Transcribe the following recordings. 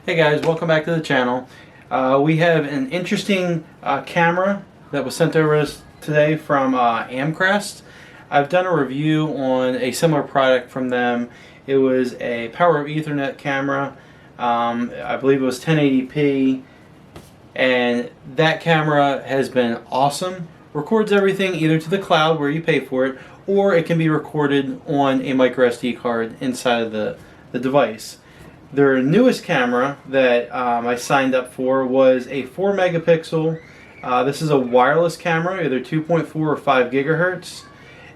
Hey guys, welcome back to the channel. We have an interesting camera that was sent over us today from Amcrest. I've done a review on a similar product from them. It was a Power over Ethernet camera. I believe it was 1080p, and that camera has been awesome. Records everything either to the cloud where you pay for it, or it can be recorded on a micro SD card inside of the device. Their newest camera that I signed up for was a 4 megapixel. This is a wireless camera, either 2.4 or 5 gigahertz,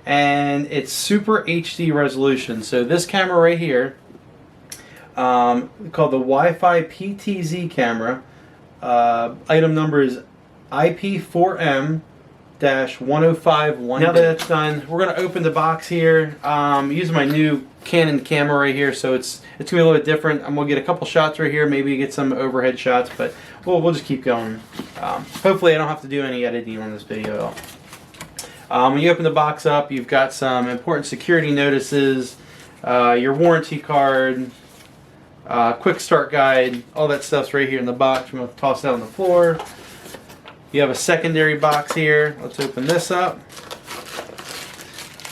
and it's super HD resolution. So this camera right here, called the Wi-Fi PTZ camera, item number is IP4M-1051. Now that that's done, we're going to open the box here. Using my new Canon camera right here, so it's gonna be a little bit different. I'm gonna get a couple shots right here, maybe get some overhead shots, but we'll just keep going. Hopefully I don't have to do any editing on this video at all. When you open the box up, you've got some important security notices, your warranty card, quick start guide, all that stuff's right here in the box. I'm gonna toss it out on the floor. You have a secondary box here. Let's open this up.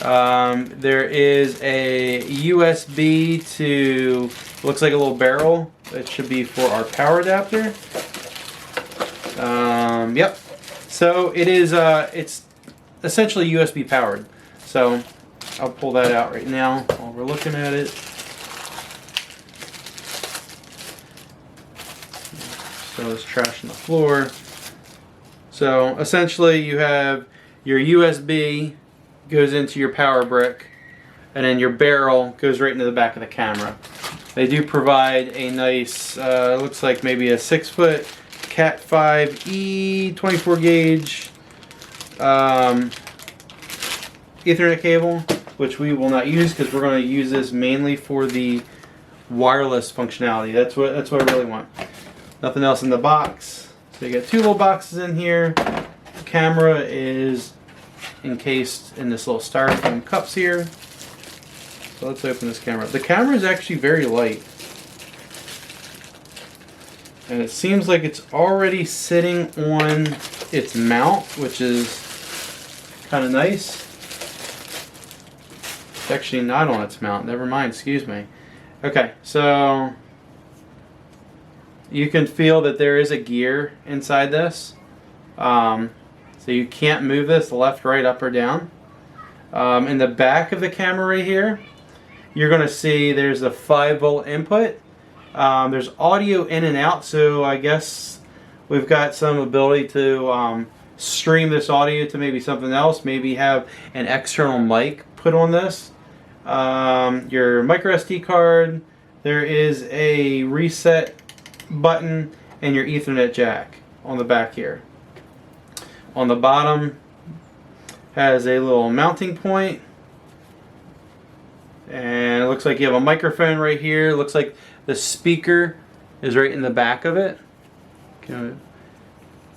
There is a USB to, looks like a little barrel. It should be for our power adapter. Yep. So it is, it's essentially USB powered. So I'll pull that out right now while we're looking at it. So there's trash on the floor. So essentially you have your USB goes into your power brick, and then your barrel goes right into the back of the camera. They do provide a nice, looks like maybe a 6-foot Cat 5e 24 gauge Ethernet cable, which we will not use because we're going to use this mainly for the wireless functionality. That's what I really want. Nothing else in the box. So you got two little boxes in here. The camera is encased in this little styrofoam cups here. So let's open this camera. The camera is actually very light, and it seems like it's already sitting on its mount, which is kind of nice. It's actually not on its mount. Never mind, excuse me. Okay, so you can feel that there is a gear inside this. So you can't move this left, right, up, or down. In the back of the camera right here, you're going to see there's a 5-volt input. There's audio in and out, so I guess we've got some ability to stream this audio to maybe something else, maybe have an external mic put on this. Your micro SD card, there is a reset button, and your Ethernet jack on the back here. On the bottom has a little mounting point, and it looks like you have a microphone right here. It looks like the speaker is right in the back of it. Okay.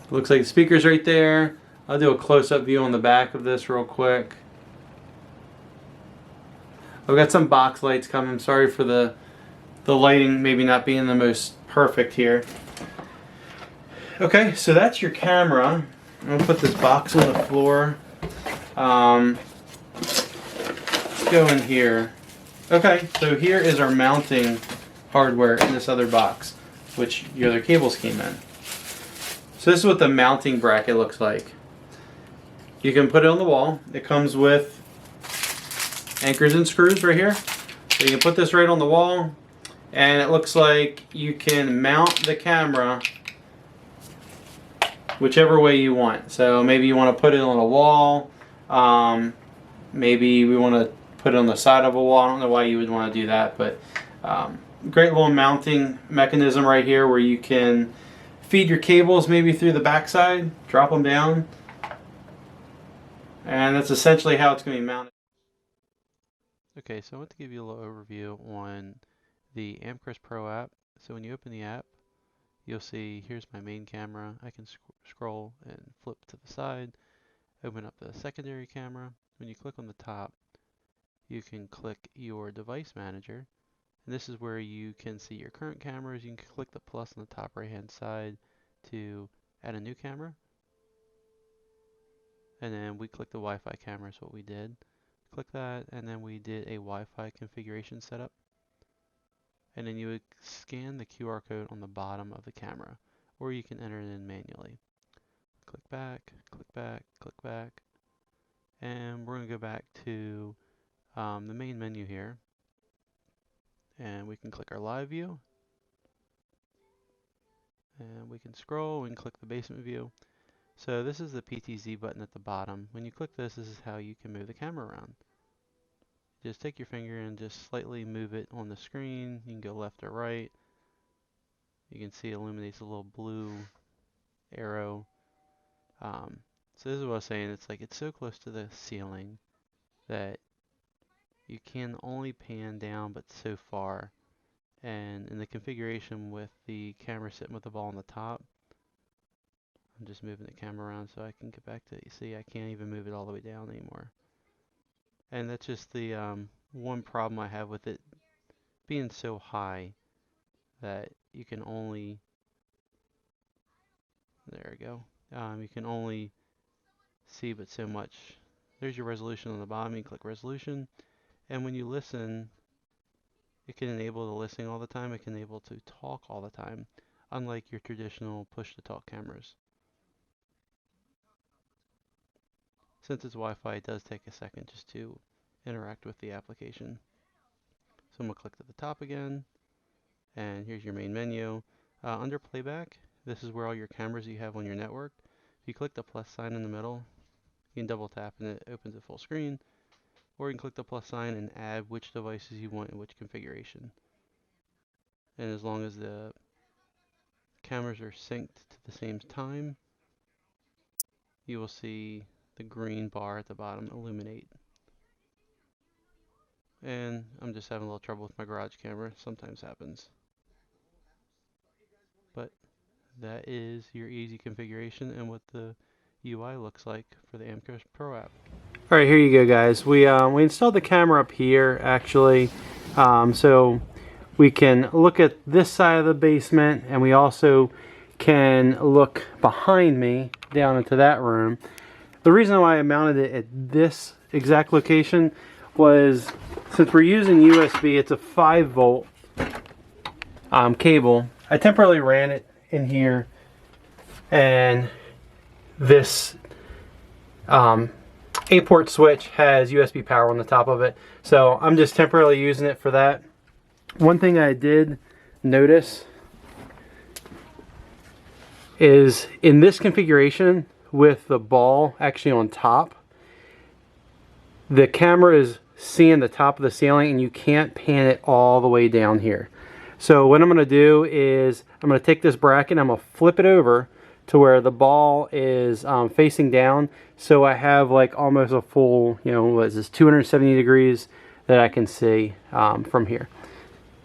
Looks like the speaker's right there. I'll do a close-up view on the back of this real quick. I've got some box lights coming. Sorry for the lighting maybe not being the most perfect here. Okay, so that's your camera. I'm going to put this box on the floor. Let's go in here. Okay, so here is our mounting hardware in this other box, which your other cables came in. So this is what the mounting bracket looks like. You can put it on the wall. It comes with anchors and screws right here. So you can put this right on the wall, and it looks like you can mount the camera whichever way you want. So maybe you want to put it on a wall. Maybe we want to put it on the side of a wall. I don't know why you would want to do that, but great little mounting mechanism right here where you can feed your cables maybe through the backside, drop them down, and that's essentially how it's going to be mounted. Okay, so I want to give you a little overview on the Amcrest Pro app. So when you open the app, you'll see here's my main camera. I can scroll and flip to the side, open up the secondary camera. When you click on the top, you can click your device manager, And this is where you can see your current cameras. You can click the plus on the top right hand side to add a new camera. And then we click the Wi-Fi camera is what we did. Click that, and then we did a Wi-Fi configuration setup. And then you would scan the QR code on the bottom of the camera, or you can enter it in manually. Click back, click back, click back, and we're going to go back to the main menu here, and we can click our live view, and we can scroll and click the basement view. So this is the PTZ button at the bottom. When you click this, this is how you can move the camera around. Just take your finger and just slightly move it on the screen. You can go left or right. You can see it illuminates a little blue arrow. So this is what I was saying. It's like it's so close to the ceiling that you can only pan down but so far. And in the configuration with the camera sitting with the ball on the top, I'm just moving the camera around so I can get back to it. You see, I can't even move it all the way down anymore. And that's just the one problem I have with it being so high that you can only, there we go, you can only see but so much. There's your resolution on the bottom. You click resolution, and when you listen, it can enable the listening all the time. It can enable to talk all the time, unlike your traditional push-to-talk cameras. Since it's Wi-Fi, it does take a second just to interact with the application. So I'm going to click to the top again, and here's your main menu. Under playback, this is where all your cameras you have on your network. If you click the plus sign in the middle, you can double tap and it opens it full screen, or you can click the plus sign and add which devices you want in which configuration. And as long as the cameras are synced to the same time, you will see the green bar at the bottom illuminate. And I'm just having a little trouble with my garage camera. Sometimes happens. But that is your easy configuration and what the UI looks like for the Amcrest Pro app. All right, here you go, guys. We installed the camera up here, actually, so we can look at this side of the basement, and we also can look behind me down into that room. The reason why I mounted it at this exact location was since we're using USB, it's a 5-volt cable. I temporarily ran it in here, and this 8-port switch has USB power on the top of it, so I'm just temporarily using it for that. One thing I did notice is in this configuration with the ball actually on top, the camera is seeing the top of the ceiling and you can't pan it all the way down here. So what I'm going to do is I'm going to take this bracket and I'm going to flip it over to where the ball is facing down, so I have like almost a full, you know, what is this, 270 degrees that I can see from here.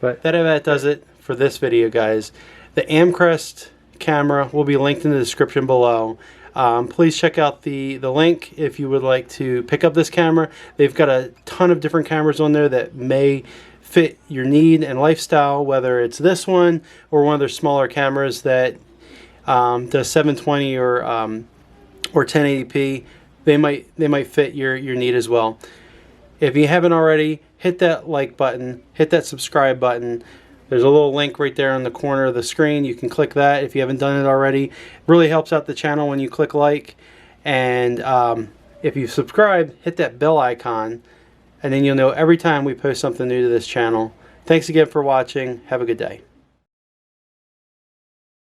But that does it for this video, guys. The Amcrest camera will be linked in the description below. Please check out the link if you would like to pick up this camera. They've got a ton of different cameras on there that may fit your need and lifestyle, whether it's this one or one of their smaller cameras that does 720 or 1080p. They might fit your need as well. If you haven't already, hit that like button, hit that subscribe button. There's a little link right there on the corner of the screen. You can click that if you haven't done it already. It really helps out the channel when you click like. And if you subscribe, hit that bell icon, and then you'll know every time we post something new to this channel. Thanks again for watching. Have a good day.